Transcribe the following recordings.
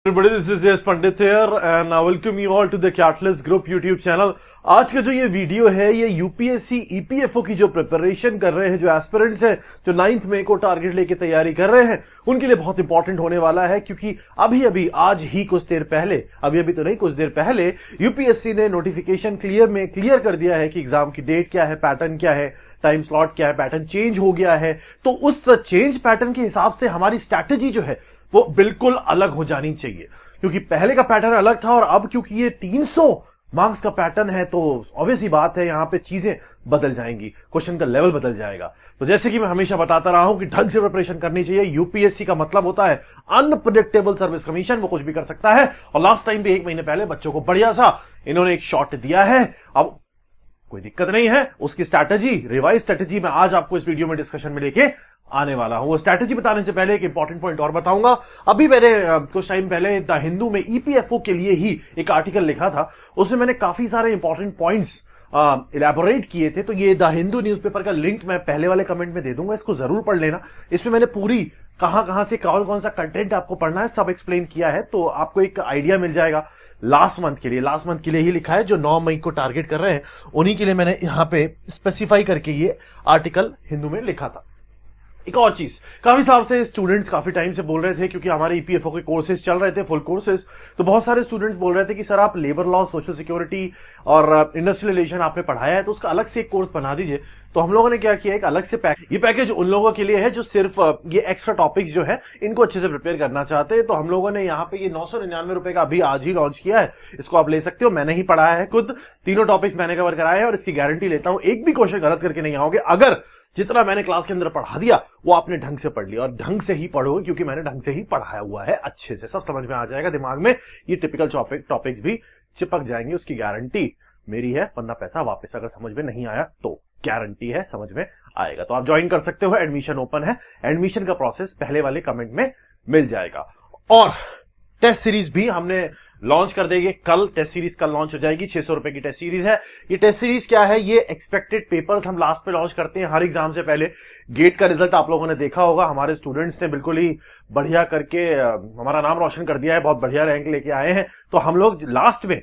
Everybody, this is Yes Pandit here and I welcome you all to the Catalyst Group YouTube channel। आज का जो ये video है ये यूपीएससी ईपीएफओ की जो प्रिपरेशन कर रहे हैं, जो एस्पिरेंट्स हैं, जो 9 मई को टारगेट लेके तैयारी कर रहे हैं, उनके लिए बहुत इंपॉर्टेंट होने वाला है। क्योंकि अभी आज ही कुछ देर पहले, अभी तो नहीं, कुछ देर पहले यूपीएससी ने नोटिफिकेशन क्लियर कर दिया है कि एग्जाम की डेट क्या है, पैटर्न क्या है, टाइम स्लॉट क्या है, पैटर्न चेंज हो गया है। तो उस चेंज पैटर्न के हिसाब से हमारी स्ट्रैटेजी जो है वो बिल्कुल अलग हो जानी चाहिए। क्योंकि पहले का पैटर्न अलग था और अब क्योंकि ये 300 मार्क्स का पैटर्न है तो ऑब्वियस ही बात है यहां पे चीजें बदल जाएंगी, क्वेश्चन का लेवल बदल जाएगा। तो जैसे कि मैं हमेशा बताता रहा हूं कि ढंग से प्रिपरेशन करनी चाहिए। यूपीएससी का मतलब होता है अनप्रेडिक्टेबल सर्विस कमीशन, वो कुछ भी कर सकता है। और लास्ट टाइम भी 1 महीने पहले बच्चों को बढ़िया सा इन्होंने एक शॉट दिया है। अब कोई दिक्कत नहीं है, उसकी स्ट्रैटेजी, रिवाइज स्ट्रैटेजी मैं आज आपको इस वीडियो में डिस्कशन में लेके आने वाला हूं। वो स्ट्रैटेजी बताने से पहले एक इंपॉर्टेंट पॉइंट और बताऊंगा। अभी मैंने कुछ टाइम पहले द हिंदू में ईपीएफओ के लिए ही एक आर्टिकल लिखा था, उसमें मैंने काफी सारे इंपॉर्टेंट पॉइंट्स इलैबोरेट किए थे। तो ये द हिंदू न्यूज़पेपर का लिंक मैं पहले वाले कमेंट में दे दूंगा, इसको जरूर पढ़ लेना। इसमें मैंने पूरी कहां से कौन सा कंटेंट आपको पढ़ना है सब एक्सप्लेन किया है, तो आपको एक आइडिया मिल जाएगा। लास्ट मंथ के लिए ही लिखा है, जो 9 मई को टारगेट कर रहे हैं उन्हीं के लिए मैंने यहां पे स्पेसिफाई करके ये आर्टिकल हिंदू में लिखा था। एक और चीज, काफी साल से स्टूडेंट्स काफी टाइम से बोल रहे थे, क्योंकि हमारे ईपीएफओ के कोर्सेज चल रहे थे, फुल कोर्सेज, तो बहुत सारे स्टूडेंट्स बोल रहे थे कि सर आप लेबर लॉ, सोशल सिक्योरिटी और इंडस्ट्रियल रिलेशन आपने पढ़ाया है तो उसका अलग से एक कोर्स बना दीजिए। तो हम लोगों ने क्या किया, एक अलग से ये पैकेज उन लोगों के लिए है जो सिर्फ ये एक्स्ट्रा टॉपिक्स जो है इनको अच्छे से प्रिपेयर करना चाहते हैं। तो हम लोगों ने यहाँ पे ये 999 रुपए का अभी आज ही लॉन्च किया है, इसको आप ले सकते हो। मैंने ही पढ़ाया है खुद, तीनों टॉपिक्स मैंने कवर कराए हैं और इसकी गारंटी लेता हूं एक भी क्वेश्चन गलत करके नहीं आओगे। अगर जितना मैंने क्लास के अंदर पढ़ा दिया वो आपने ढंग से पढ़ लिया, और ढंग से ही पढ़ोगे क्योंकि मैंने ढंग से ही पढ़ाया हुआ है, अच्छे से सब समझ में आ जाएगा दिमाग में। ये टिपिकल टॉपिक्स भी चिपक जाएंगे, उसकी गारंटी मेरी है। पन्ना पैसा वापस, अगर समझ में नहीं आया तो गारंटी है समझ में आएगा। तो आप ज्वाइन कर सकते हो, एडमिशन ओपन है। एडमिशन का प्रोसेस पहले वाले कमेंट में मिल जाएगा। और टेस्ट सीरीज भी हमने लॉन्च कर देंगे कल। टेस्ट सीरीज कल लॉन्च हो जाएगी, 600 रुपए की टेस्ट सीरीज है। ये टेस्ट सीरीज क्या है, ये एक्सपेक्टेड पेपर्स हम लास्ट पे लॉन्च करते हैं हर एग्जाम से पहले। गेट का रिजल्ट आप लोगों ने देखा होगा, हमारे स्टूडेंट्स ने बिल्कुल ही बढ़िया करके हमारा नाम रोशन कर दिया है, बहुत बढ़िया रैंक लेके आए हैं। तो हम लोग लास्ट में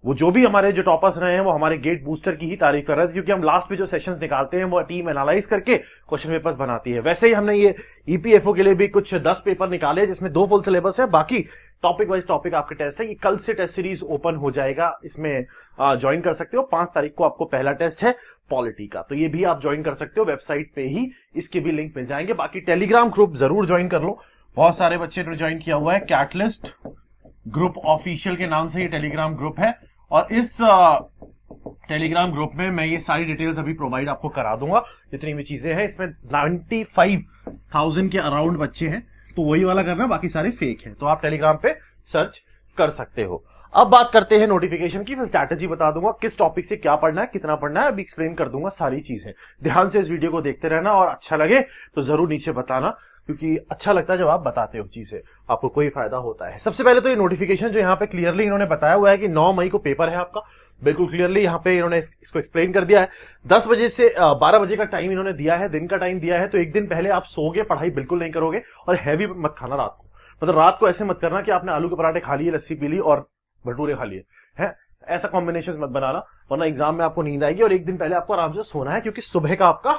वो जो भी हमारे जो टॉपर्स रहे हैं वो हमारे गेट बूस्टर की ही तारीफ कर रहे थे, क्योंकि हम लास्ट में जो सेशंस निकालते हैं वो टीम एनालाइज करके क्वेश्चन पेपर्स बनाती है। वैसे ही हमने ये ईपीएफओ के लिए भी कुछ 10 पेपर निकाले जिसमें 2 फुल सिलेबस है, बाकी टॉपिक वाइज टॉपिक आपके टेस्ट है। ये कल से टेस्ट सीरीज ओपन हो जाएगा, इसमें ज्वाइन कर सकते हो। 5 तारीख को आपको पहला टेस्ट है पॉलिटी का, तो ये भी आप ज्वाइन कर सकते हो, वेबसाइट पे ही इसके भी लिंक मिल जाएंगे। बाकी टेलीग्राम ग्रुप जरूर ज्वाइन कर लो, बहुत सारे बच्चे ने ज्वाइन किया हुआ है। कैटलिस्ट ग्रुप ऑफिशियल के नाम से ये टेलीग्राम ग्रुप है, और इस टेलीग्राम ग्रुप में मैं ये सारी डिटेल्स अभी प्रोवाइड आपको करा दूंगा, जितनी भी चीजें हैं। इसमें 95,000 के अराउंड बच्चे हैं, तो वही वाला करना, बाकी सारे फेक हैं। तो आप टेलीग्राम पे सर्च कर सकते हो। अब बात करते हैं नोटिफिकेशन की, फिर स्ट्रैटेजी बता दूंगा किस टॉपिक से क्या पढ़ना है, कितना पढ़ना है, अभी एक्सप्लेन कर दूंगा सारी चीजें। ध्यान से इस वीडियो को देखते रहना, और अच्छा लगे तो जरूर नीचे बताना, क्योंकि अच्छा लगता है जब आप बताते हो चीजें, आपको कोई फायदा होता है। सबसे पहले तो ये नोटिफिकेशन जो यहाँ पे क्लियरली इन्होंने बताया हुआ है कि 9 मई को पेपर है आपका, बिल्कुल क्लियरली यहाँ पे इन्होंने इसको एक्सप्लेन कर दिया है। 10 बजे से 12 बजे का टाइम इन्होंने दिया है, दिन का टाइम दिया है। तो एक दिन पहले आप सोगे, पढ़ाई बिल्कुल नहीं करोगे, और हैवी मत खाना रात को। मतलब रात को ऐसे मत करना कि आपने आलू के पराठे खा लिए, लस्सी पी ली और भटूरे खा लिए, है ऐसा कॉम्बिनेशन मत बनाना, वरना एग्जाम में आपको नींद आएगी। और एक दिन पहले आपको आराम से सोना है, क्योंकि सुबह का आपका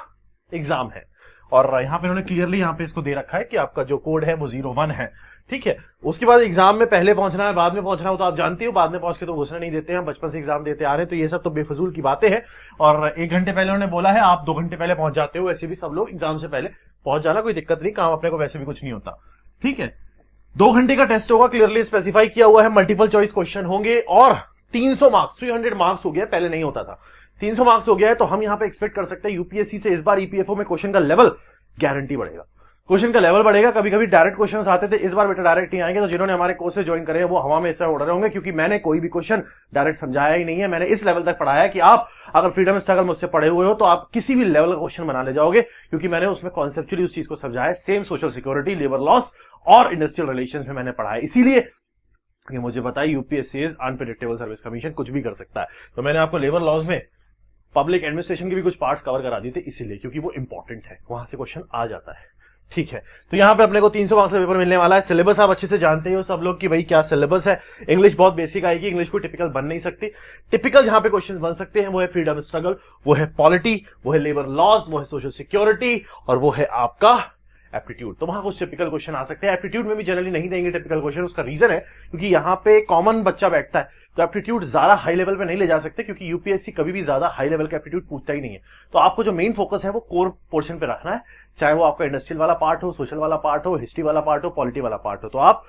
एग्जाम है। और यहाँ पे इन्होंने क्लियरली यहाँ पे इसको दे रखा है कि आपका जो कोड है वो 01 है, ठीक है। उसके बाद एग्जाम में पहले पहुंचना है, बाद में पहुंचना हो तो आप जानती हो, बाद में पहुंच के तो घुसने नहीं देते हैं, बचपन से एग्जाम देते आ रहे हैं। तो ये सब तो बेफजूल की बातें हैं। और 1 घंटे पहले उन्होंने बोला है, आप 2 घंटे पहले पहुंच जाते हो। वैसे भी सब लोग एग्जाम से पहले पहुंच जाना, कोई दिक्कत नहीं, काम अपने को वैसे भी कुछ नहीं होता, ठीक है। 2 घंटे का टेस्ट होगा, क्लियरली स्पेसिफाई किया हुआ है। मल्टीपल चॉइस क्वेश्चन होंगे और 300 मार्क्स, 300 मार्क्स हो गया, पहले नहीं होता था। 300 मार्क्स हो गया है, तो हम यहाँ पे एक्सपेक्ट कर सकते हैं यूपीएससी से इस बार ईपीएफओ में क्वेश्चन का लेवल गारंटी बढ़ेगा, क्वेश्चन का लेवल बढ़ेगा। कभी कभी डायरेक्ट क्वेश्चंस आते थे, इस बार बेटा डायरेक्ट नहीं आएंगे। तो जिन्होंने हमारे कोर्स से ज्वाइन करे हैं वो हवा में ऐसा उड़ रहे होंगे, क्योंकि मैंने कोई भी क्वेश्चन डायरेक्ट समझाया ही नहीं है। मैंने इस लेवल तक पढ़ाया है कि आप अगर फ्रीडम स्ट्रगल मुझसे पढ़े हुए हो तो आप किसी भी लेवल का क्वेश्चन बना ले जाओगे, क्योंकि मैंने उसमें कॉन्सेप्चुअली उस चीज को समझाया है। Same social security, labour laws और इंडस्ट्रियल रिलेशंस में मैंने पढ़ा है, इसीलिए कि मुझे पता है UPSC is unpredictable service commission, कुछ भी कर सकता है। तो मैंने आपको लेबर लॉज में पब्लिक एडमिनिस्ट्रेशन के भी कुछ पार्ट्स कवर करा दिए थे, इसीलिए क्योंकि वो इंपॉर्टेंट है, वहां से क्वेश्चन आ जाता है, ठीक है, तो यहां पे अपने को 300 मार्क्स का पेपर मिलने वाला है। सिलेबस आप अच्छे से जानते हो सब लोग कि भाई क्या सिलेबस है। इंग्लिश बहुत बेसिक आएगी, इंग्लिश को टिपिकल बन नहीं सकती। टिपिकल जहां पे क्वेश्चंस बन सकते हैं वो है फ्रीडम स्ट्रगल, वो है पॉलिटी, वो है लेबर लॉज, वो है सोशल सिक्योरिटी, और वो है आपका एप्टीट्यूड। तो वहां कुछ टिपिकल क्वेश्चन आ सकते हैं। एप्टीट्यूड में भी जनरली नहीं देंगे टिपिकल क्वेश्चन, उसका रीजन है क्योंकि यहां पे कॉमन बच्चा बैठता है, तो एप्टीट्यूड ज्यादा हाई लेवल पे नहीं ले जा सकते, क्योंकि यूपीएससी कभी भी ज्यादा हाई लेवल का एप्टीट्यूड पूछता ही नहीं है। तो आपको जो मेन फोकस है वो कोर पोर्शन पे रखना है, चाहे वो आपका इंडस्ट्रियल वाला पार्ट हो, सोशल वाला पार्ट हो, हिस्ट्री वाला पार्ट हो, पॉलिटी वाला पार्ट हो। तो आप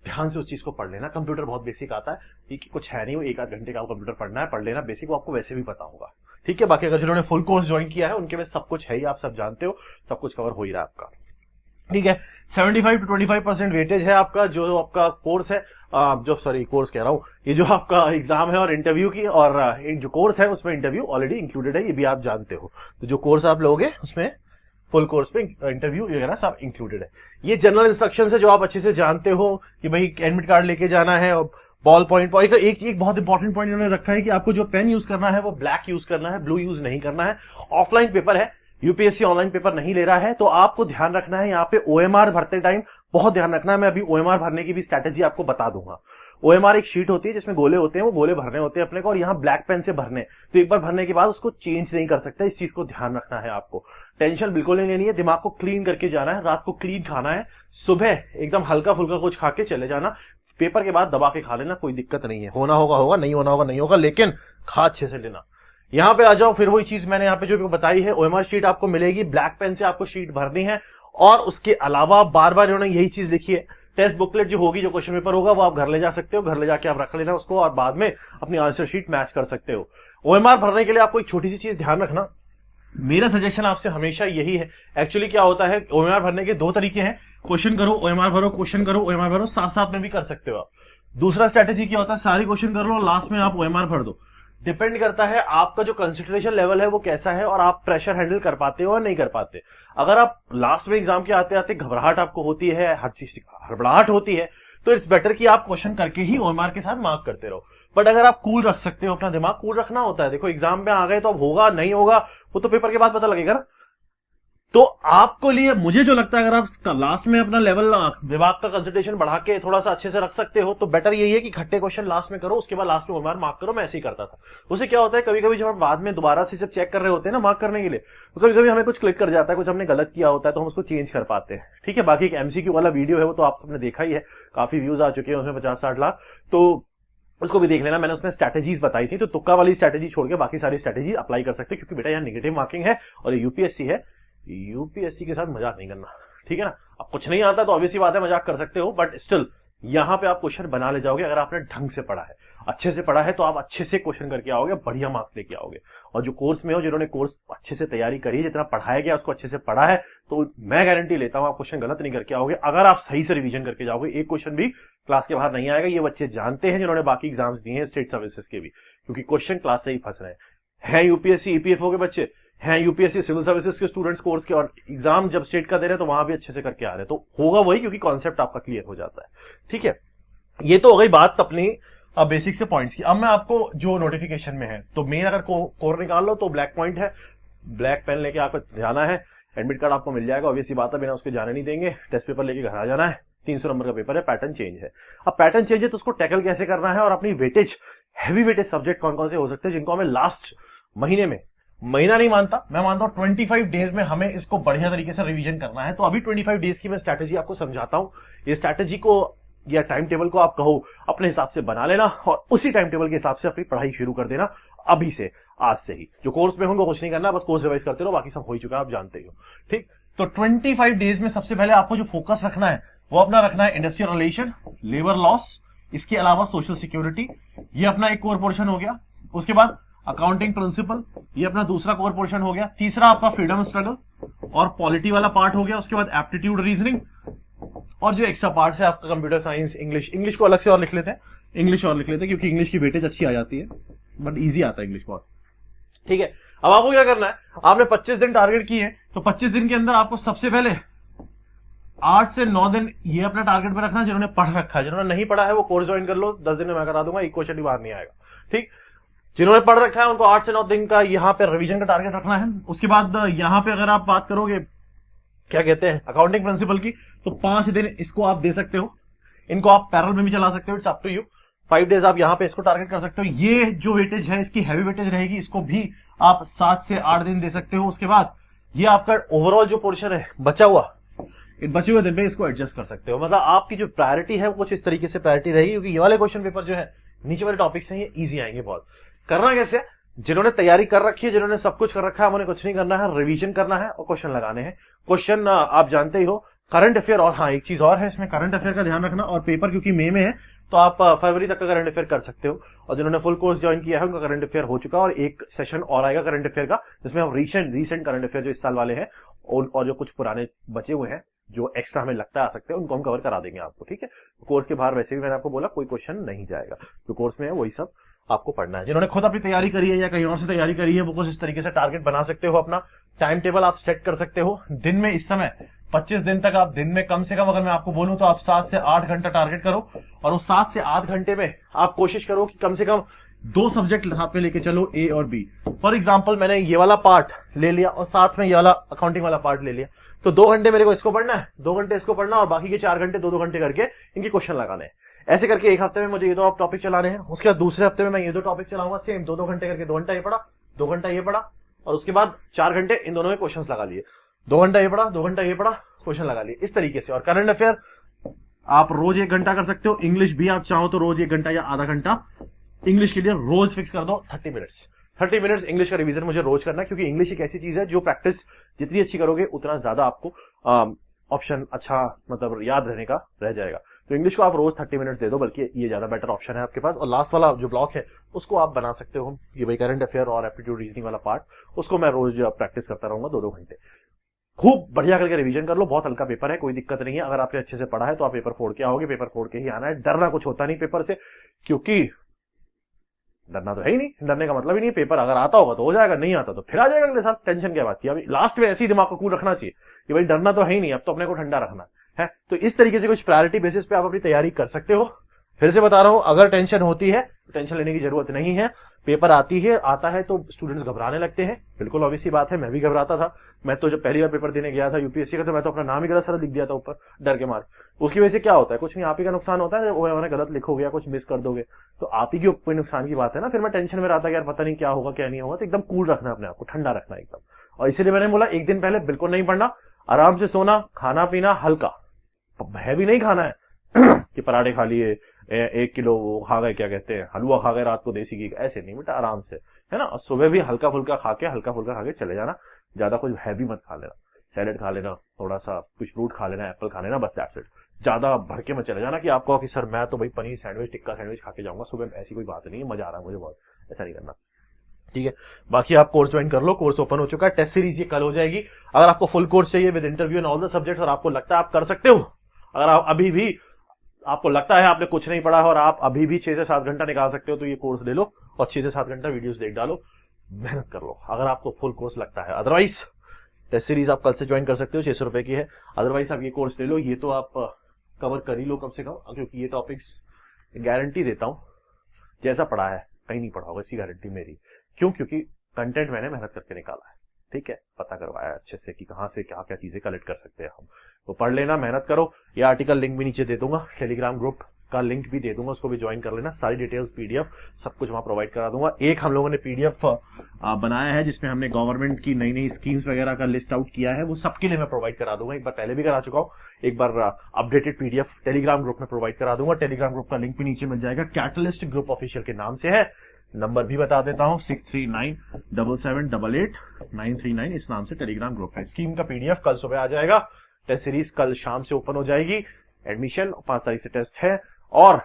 ध्यान से उस चीज को पढ़ लेना। कंप्यूटर बहुत बेसिक आता है, ठीक है, कुछ है नहीं, वो 1-8 घंटे का कंप्यूटर पढ़ना है, पढ़ लेना बेसिक, वो आपको वैसे भी पता होगा। ठीक है, बाकी अगर जिन्होंने फुल कोर्स ज्वाइन किया है उनके में सब कुछ है ही, आप सब जानते हो, सब कुछ कवर हो ही रहा है आपका। ठीक है, 75 to 25% वेटेज है आपका, जो आपका कोर्स है, कोर्स कह रहा हूं, ये जो आपका एग्जाम है और इंटरव्यू की, और जो कोर्स है उसमें इंटरव्यू ऑलरेडी इंक्लूडेड है, ये भी आप जानते हो। तो जो कोर्स आप लोगे उसमें फुल कोर्स पे इंटरव्यू वगैरह सब इंक्लूडेड है। ये जनरल इंस्ट्रक्शंस है जो आप अच्छे से जानते हो कि भाई एडमिट कार्ड लेके जाना है, और बॉल पॉइंट एक बहुत इंपॉर्टेंट पॉइंट इन्होंने रखा है कि आपको जो पेन यूज करना है वो ब्लैक यूज करना है, ब्लू यूज नहीं करना है। ऑफलाइन पेपर है, यूपीएससी ऑनलाइन पेपर नहीं ले रहा है, तो आपको ध्यान रखना है यहाँ पे ओएमआर भरते टाइम बहुत ध्यान रखना है। मैं अभी ओएमआर भरने की भी स्ट्रैटेजी आपको बता दूंगा। ओएमआर एक शीट होती है जिसमें गोले होते हैं, वो गोले भरने होते हैं अपने को, और यहाँ ब्लैक पेन से भरने, तो एक बार भरने के बाद उसको चेंज नहीं कर सकता। इस चीज को ध्यान रखना है आपको। टेंशन बिल्कुल नहीं लेनी है, दिमाग को क्लीन करके जाना है, रात को क्लीन खाना है, सुबह एकदम हल्का फुल्का कुछ खा के चले जाना, पेपर के बाद दबा के खा लेना, कोई दिक्कत नहीं है। होना होगा होगा, नहीं होना होगा नहीं होगा, लेकिन खा अच्छे से लेना। यहां पे आ जाओ, फिर वही चीज मैंने यहाँ पे जो बताई है, ओएमआर शीट आपको मिलेगी, ब्लैक पेन से आपको शीट भरनी है, और उसके अलावा बार बार इन्होंने यही चीज लिखी है, टेस्ट बुकलेट जो होगी, जो क्वेश्चन पेपर होगा वो आप घर ले जा सकते हो, घर ले जाके आप रख लेना उसको, और बाद में अपनी आंसर शीट मैच कर सकते हो। ओएमआर भरने के लिए आपको एक छोटी सी चीज ध्यान रखना, मेरा सजेशन आपसे हमेशा यही है। एक्चुअली क्या होता है, ओएमआर भरने के 2 तरीके हैं, क्वेश्चन करो ओएमआर भरो, क्वेश्चन करो ओएमआर भरो, साथ साथ में भी कर सकते हो आप। दूसरा स्ट्रेटेजी क्या होता है, सारी क्वेश्चन कर लो, लास्ट में आप ओएमआर भर दो। डिपेंड करता है आपका जो कंसंट्रेशन लेवल है वो कैसा है, और आप प्रेशर हैंडल कर पाते हो और नहीं कर पाते। अगर आप लास्ट में एग्जाम के आते आते घबराहट आपको होती है, हर चीज की हड़बड़ाहट होती है, तो इट्स बेटर कि आप क्वेश्चन करके ही ओएमआर के साथ मार्क करते रहो। बट अगर आप कूल रख सकते हो, अपना दिमाग कूल रखना होता है। देखो एग्जाम में आ गए तो अब होगा नहीं होगा वो तो पेपर के बाद पता लगेगा ना। तो आपको लिए मुझे जो लगता है, अगर आप लास्ट में अपना लेवल दिमाग का कंसंट्रेशन बढ़ा के थोड़ा सा अच्छे से रख सकते हो, तो बेटर यही है कि खट्टे क्वेश्चन लास्ट में करो, उसके बाद लास्ट में ओएमआर मार्क करो। मैं ऐसे ही करता था। उससे क्या होता है, कभी कभी जब हम बाद में दोबारा से जब चेक कर रहे होते हैं ना मार्क करने के लिए, तो कभी कभी हमें कुछ क्लिक कर जाता है, कुछ हमने गलत किया होता है, तो हम उसको चेंज कर पाते हैं। ठीक है, बाकी एक एमसीक्यू वाला वीडियो है, वो तो आप सबने देखा ही है, काफी व्यूज आ चुके हैं उसमें 50-60 लाख, तो उसको भी देख लेना। मैंने उसमें स्ट्रैटेजीज बताई थी, तो तुक्का वाली स्ट्रैटेजी छोड़ के बाकी सारी स्ट्रैटेजी अप्लाई कर सकते हैं, क्योंकि बेटा यहाँ नेगेटिव मार्किंग है और ये यूपीएससी है, यूपीएससी के साथ मजाक नहीं करना। ठीक है ना, अब कुछ नहीं आता तो ऑब्वियसली बात है मजाक कर सकते हो, बट स्टिल यहां पे आप क्वेश्चन बना ले जाओगे। अगर आपने ढंग से पढ़ा है, अच्छे से पढ़ा है, तो आप अच्छे से क्वेश्चन करके आओगे, बढ़िया मार्क्स लेके आओगे। और जो कोर्स में हो, जिन्होंने कोर्स अच्छे से तैयारी करी, जितना पढ़ाया गया उसको अच्छे से पढ़ा है, तो मैं गारंटी लेता हूं आप क्वेश्चन गलत नहीं करके आओगे। अगर आप सही से रिवीजन करके जाओगे, एक क्वेश्चन भी क्लास के बाहर नहीं आएगा। ये बच्चे जानते हैं जिन्होंने बाकी एग्जाम्स दिए हैं स्टेट सर्विसेज के भी, क्योंकि क्वेश्चन क्लास से ही फंस रहे हैं। यूपीएससी ईपीएफओ के बच्चे हैं, यूपीएससी सिविल सर्विसेज के स्टूडेंट्स कोर्स के, और एग्जाम जब स्टेट का दे रहे हैं तो वहां भी अच्छे से करके आ रहे हैं, तो होगा वही, क्योंकि कॉन्सेप्ट आपका क्लियर हो जाता है। ठीक है, ये तो हो गई बात अपनी बेसिक से पॉइंट्स की। अब मैं आपको जो नोटिफिकेशन में है, तो मेन अगर कोर निकाल लो तो ब्लैक पॉइंट है, ब्लैक पेन लेके आपको जाना है, एडमिट कार्ड आपको मिल जाएगा, ऑब्वियसली बात है, बिना उसके जाने नहीं देंगे। टेस्ट पेपर लेके घर आ जाना है, 300 नंबर का पेपर है, पैटर्न चेंज है। अब पैटर्न चेंज है तो उसको टैकल कैसे करना है, और अपनी वेटेज, हैवी वेटेज सब्जेक्ट कौन कौन से हो सकते हैं जिनको हमें लास्ट महीने में, महीना नहीं मानता, मैं मानता हूं 25 डेज में हमें इसको बढ़िया तरीके से रिवीजन करना है। तो अभी 25 डेज की मैं स्ट्रैटेजी आपको समझाता हूं। ये स्ट्रैटेजी को या टाइम टेबल को आप कहो अपने हिसाब से बना लेना, और उसी टाइम टेबल के हिसाब से अपनी पढ़ाई शुरू कर देना अभी से, आज से ही। जो कोर्स में होंगे कुछ नहीं करना, बस कोर्स रिवाइज करते रहो, बाकी सब हो ही चुका है, आप जानते हो। ठीक, तो 25 डेज में सबसे पहले आपको जो फोकस रखना है वो अपना रखना है इंडस्ट्रियल रिलेशन, लेबर लॉस, इसके अलावा सोशल सिक्योरिटी, ये अपना एक कोर पोर्शन हो गया। उसके बाद अकाउंटिंग प्रिंसिपल, ये अपना दूसरा कोर पोर्शन हो गया। तीसरा आपका फ्रीडम स्ट्रगल और पॉलिटी वाला पार्ट हो गया। उसके बाद एप्टीट्यूड, रीजनिंग, और जो एक्स्ट्रा पार्ट है आपका कंप्यूटर साइंस, इंग्लिश को अलग से और लिख लेते हैं, क्योंकि इंग्लिश की वेटेज अच्छी आ जाती है, बट इजी आता है इंग्लिश बहुत। ठीक है, अब आपको क्या करना है, आपने 25 दिन टारगेट की है, तो 25 दिन के अंदर आपको सबसे पहले 8 से 9 दिन ये अपना टारगेट में रखना। जिन्होंने पढ़ रखा है, जिन्होंने नहीं पढ़ा है वो कोर्स ज्वाइन कर लो, 10 दिन में मैं करा दूंगा, एक क्वेश्चन ही बाहर नहीं आएगा। ठीक, जिन्होंने पढ़ रखा है उनको 8 से 9 दिन का यहाँ पे रिवीजन का टारगेट रखना है। उसके बाद यहाँ पे अगर आप बात करोगे क्या कहते हैं अकाउंटिंग प्रिंसिपल की, तो 5 दिन इसको आप दे सकते हो। इनको आप पैरेलल में भी चला सकते हो, it's up to you. 5 days आप यहां पे इसको टारगेट कर सकते हो। ये जो वेटेज है इसकी हैवी वेटेज रहेगी, इसको भी आप 7 से 8 दिन दे सकते हो। उसके बाद ये आपका ओवरऑल जो पोर्शन है बचा हुआ, बचे हुए दिन में इसको एडजस्ट कर सकते हो। मतलब आपकी जो प्रायोरिटी है वो कुछ इस तरीके से प्रायोरिटी रहेगी, क्योंकि ये वाले क्वेश्चन पेपर जो है नीचे वाले टॉपिक्स हैं ये इजी आएंगे बहुत। करना कैसे, जिन्होंने तैयारी कर रखी है, जिन्होंने सब कुछ कर रखा है, उन्हें कुछ नहीं करना है, रिवीजन करना है और क्वेश्चन लगाने हैं। क्वेश्चन आप जानते ही हो, करंट अफेयर, और हाँ एक चीज और है इसमें, करंट अफेयर का ध्यान रखना। और पेपर क्योंकि मई में है तो आप फरवरी तक का करंट अफेयर कर सकते हो। और जिन्होंने फुल कोर्स ज्वाइन किया है उनका करंट अफेयर हो चुका है, और एक सेशन और आएगा करंट अफेयर का, जिसमें हम रीसेंट करंट अफेयर जो इस साल वाले हैं और जो कुछ पुराने बचे हुए हैं जो एक्स्ट्रा हमें लगता आ सकते हैं, उनको हम कवर करा देंगे आपको, ठीक है। कोर्स के बाहर वैसे भी मैंने आपको बोला कोई क्वेश्चन नहीं जाएगा, जो कोर्स में है वही सब आपको पढ़ना है। जिन्होंने खुद अपनी तैयारी करी है या कहीं और से तैयारी करी है, वो कुछ इस तरीके से टारगेट बना सकते हो, अपना टाइम टेबल आप सेट कर सकते हो। दिन में इस समय 25 दिन तक आप दिन में कम से कम, अगर मैं आपको बोलूं तो आप 7 से 8 घंटा टारगेट करो, और उस 7 से 8 घंटे में आप कोशिश करो कि कम से कम 2 सब्जेक्ट हाथ में लेके चलो, ए और बी। फॉर एग्जाम्पल मैंने ये वाला पार्ट ले लिया और साथ में ये वाला अकाउंटिंग वाला पार्ट ले लिया, तो 2 घंटे मेरे को इसको पढ़ना है, 2 घंटे इसको पढ़ना, और बाकी के 4 घंटे 2-2 घंटे करके इनके क्वेश्चन लगाने हैं। ऐसे करके एक हफ्ते में मुझे ये 2 टॉपिक चलाने हैं। उसके बाद दूसरे हफ्ते में मैं ये 2 टॉपिक चलाऊंगा, सेम 2-2 घंटे करके, 2 घंटा ये पढ़ा, 2 घंटा ये पढ़ा, और उसके बाद 4 घंटे इन दोनों में क्वेश्चन लगा लिए। 2 घंटा ये पढ़ा, 2 घंटा ये पढ़ा, क्वेश्चन लगा लिए, इस तरीके से। और करंट अफेयर आप रोज 1 घंटा कर सकते हो। इंग्लिश भी आप चाहो तो रोज 1 घंटा या आधा घंटा इंग्लिश के लिए रोज फिक्स कर दो। 30 मिनट्स इंग्लिश का रिवीजन मुझे रोज करना है, क्योंकि इंग्लिश एक ऐसी चीज है जो प्रैक्टिस जितनी अच्छी करोगे उतना ज्यादा आपको ऑप्शन अच्छा मतलब याद रहने का रह जाएगा। तो इंग्लिश को आप रोज 30 मिनट्स दे दो, बल्कि ये ज्यादा बेटर ऑप्शन है आपके पास। और लास्ट वाला जो ब्लॉक है उसको आप बना सकते हो, ये भाई करंट अफेयर और एप्टीट्यूड रीजनिंग वाला पार्ट, उसको मैं रोज प्रैक्टिस करता रहूंगा 2-2 घंटे। खूब बढ़िया करके रिवीजन कर लो, बहुत हल्का पेपर है, कोई दिक्कत नहीं है। अगर आपने अच्छे से पढ़ा है तो आप पेपर फोड़ के आओगे, पेपर फोड़ के ही आना है। डरना कुछ होता नहीं पेपर से, क्योंकि डरना तो है ही नहीं, डरने का मतलब ही नहीं। पेपर अगर आता होगा तो हो जाएगा, नहीं आता तो फिर आ जाएगा अगले साल, टेंशन क्या बात की। अभी लास्ट में ऐसे ही दिमाग को कूल रखना चाहिए कि भाई डरना तो है ही नहीं, अब तो अपने को ठंडा रखना है। तो इस तरीके से कुछ प्रायोरिटी बेसिस पे आप अपनी तैयारी कर सकते हो। फिर से बता रहा हूं, अगर टेंशन होती है तो टेंशन लेने की जरूरत नहीं है। पेपर आता है तो स्टूडेंट्स घबराने लगते हैं, बिल्कुल ऑब्वियस सी बात है, मैं भी घबराता था। मैं तो जब पहली बार पेपर देने गया था यूपीएससी का, तो मैं तो अपना नाम ही गलत सारा लिख दिया था ऊपर, डर के मार। उसकी वजह से क्या होता है, कुछ नहीं, आप ही का नुकसान होता है। वो मैंने गलत लिखोगे या कुछ मिस कर दोगे तो आप ही की कोई नुकसान की बात है ना। फिर मैं टेंशन में रहा था कि यार पता नहीं क्या होगा क्या नहीं होगा। तो एकदम कूल रखना अपने आप को, ठंडा रखना एकदम। और इसीलिए मैंने बोला 1 दिन पहले बिल्कुल नहीं पढ़ना, आराम से सोना, खाना पीना हल्का, हैवी नहीं खाना है कि पराठे खा लिए, 1 किलो वो खा गए, क्या कहते हैं हलवा खा गए रात को देसी घी, ऐसे नहीं बेटा, आराम से, है ना। और सुबह भी हल्का फुल्का खा के चले जाना, ज्यादा कुछ हैवी मत खा लेना। सैलेड खा लेना, थोड़ा सा कुछ फ्रूट खा लेना, एप्पल खा लेना, बस दैट्स इट। ज्यादा भर के मत चले जाना कि आपको कि सर मैं तो भाई पनीर सैंडविच, टिक्का सैंडविच खा के जाऊंगा सुबह, ऐसी कोई बात नहीं है, मजा आ रहा है मुझे बहुत, ऐसा नहीं करना, ठीक है। बाकी आप कोर्स ज्वाइन कर लो, कोर्स ओपन हो चुका है, टेस्ट सीरीज ये कल हो जाएगी। अगर आपको फुल कोर्स चाहिए with interview and all the subjects और आपको लगता है आप कर सकते हो, अगर आप अभी भी आपको लगता है आपने कुछ नहीं पढ़ा है और आप अभी भी 6 से 7 घंटा निकाल सकते हो, तो ये कोर्स ले लो और 6 से 7 घंटा वीडियोस देख डालो, मेहनत कर लो, अगर आपको फुल कोर्स लगता है। अदरवाइज टेस्ट सीरीज आप कल से ज्वाइन कर सकते हो, 600 रुपए की है। अदरवाइज आप ये कोर्स ले लो, ये तो आप कवर कर ही लो कम से कम, क्योंकि ये टॉपिक्स गारंटी देता हूं जैसा पढ़ा है कहीं नहीं पढ़ा होगा, इसकी गारंटी मेरी। क्यों? क्योंकि कंटेंट मैंने मेहनत करके निकाला है, ठीक है, पता करवाया अच्छे से कि कहां से क्या क्या चीजें कलेक्ट कर सकते हैं हम। तो पढ़ लेना, मेहनत करो। ये आर्टिकल लिंक भी नीचे दे दूंगा, टेलीग्राम ग्रुप का लिंक भी दे दूंगा, उसको भी ज्वाइन कर लेना। सारी डिटेल्स पीडीएफ सब कुछ वहां प्रोवाइड करा दूंगा। एक हम लोगों ने पीडीएफ बनाया है जिसमें हमने गवर्नमेंट की नई नई स्कीम्स वगैरह का लिस्ट आउट किया है, वो सबके लिए मैं प्रोवाइड करा दूंगा। एक बार पहले भी करा चुका हूं, एक बार अपडेटेड पीडीएफ टेलीग्राम ग्रुप में प्रोवाइड करा दूंगा। टेलीग्राम ग्रुप का लिंक भी नीचे मिल जाएगा, कैटलिस्ट ग्रुप ऑफिशियल के नाम से है। नंबर भी बता देता हूं, 6397788939, इस नाम से टेलीग्राम ग्रुप है। स्कीम का पीडीएफ कल सुबह आ जाएगा, टेस्ट सीरीज कल शाम से ओपन हो जाएगी। एडमिशन 5 तारीख से टेस्ट है और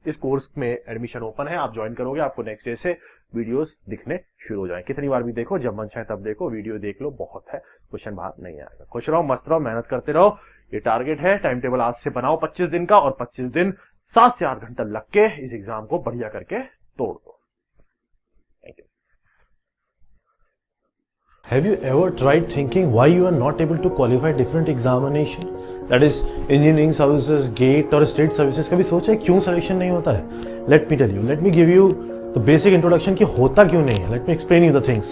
इस कोर्स में एडमिशन ओपन है। आप ज्वाइन करोगे, आपको नेक्स्ट डे से वीडियोस दिखने शुरू हो जाए। कितनी बार भी देखो, जब मन चाहे तब देखो, वीडियो देख लो, बहुत है, क्वेश्चन बाहर नहीं आएगा। खुश रहो, मस्त रहो, मेहनत करते रहो। ये टारगेट है, टाइम टेबल आज से बनाओ 25 दिन का, और 25 दिन 7 से 8 घंटा लग के इस एग्जाम को बढ़िया करके तोड़ दो। Have you ever tried thinking why you are not able to qualify different examination? That is engineering services, GATE और state services. कभी सोचा है क्यों selection नहीं होता है? Let me tell you. Let me give you the basic introduction कि होता क्यों नहीं है. Let me explain you the things.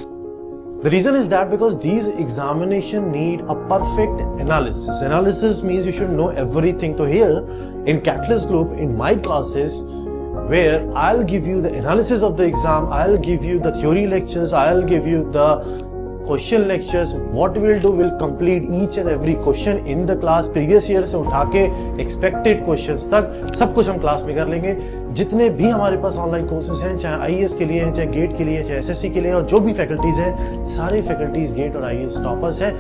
The reason is that because these examination need a perfect analysis. Analysis means you should know everything. So here in Catalyst Group, in my classes, where I'll give you the analysis of the exam, I'll give you the theory lectures, I'll give you the question lectures. What will do, will complete each and every question in the class. Previous year से उठा के expected questions तक सब कुछ हम class में कर लेंगे. जितने भी हमारे पास ऑनलाइन कोर्सेज हैं, चाहे आईएएस के लिए हैं, चाहे गेट के लिए, चाहे एसएससी के लिए, और जो भी फैकल्टीज हैं, सारे फैकल्टीज गेट और आईएएस टॉपर्स हैं.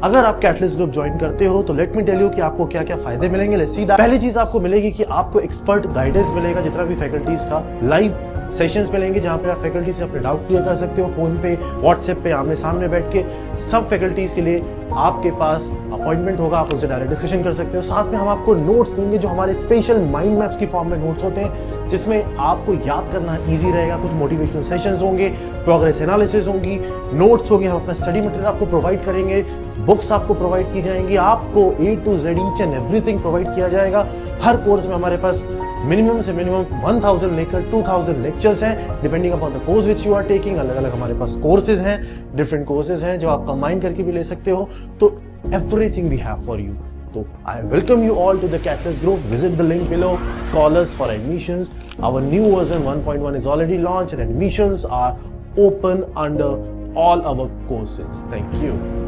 अगर आप कैटलिस्ट ग्रुप ज्वाइन करते हो तो लेट मी टेल यू कि आपको क्या क्या फायदे मिलेंगे. Let's see that. पहली चीज आपको मिलेगी कि आपको एक्सपर्ट गाइडेंस मिलेगा. जितना भी फैकल्टीज का लाइव सेशंस मिलेंगे जहां पे आप फैकल्टी से अपने डाउट क्लियर कर सकते हो, फोन पे, व्हाट्सएप पे, आमने सामने बैठ के. सब फैकल्टीज के लिए आपके पास अपॉइंटमेंट होगा, आप उनसे डायरेक्ट डिस्कशन कर सकते हो. साथ में हम आपको नोट्स देंगे जो हमारे स्पेशल माइंड मैप्स की फॉर्म में नोट्स होते हैं, जिसमें आपको याद करना ईजी रहेगा. कुछ मोटिवेशनल सेशंस होंगे, प्रोग्रेस एनालिसिस होंगी, नोट्स होंगे. हम अपना स्टडी मटेरियल आपको प्रोवाइड करेंगे, बुक्स आपको प्रोवाइड की जाएंगी, आपको A to Z each and everything provide किया जाएगा. हर कोर्स में हमारे पास मिनिमम से मिनिमम 1000 लेकर 2000 लेक्चर्स हैं, depending upon the course which you are taking. अलग अलग हमारे पास कोर्सेज हैं, डिफरेंट कोर्सेज हैं जो आप कंबाइन करके भी ले सकते हो. तो everything we have for you. So I welcome you all to the Catalyst Group. Visit the link below. Call us for admissions. Our new version 1.1 is already launched and admissions are open under all our courses. Thank you.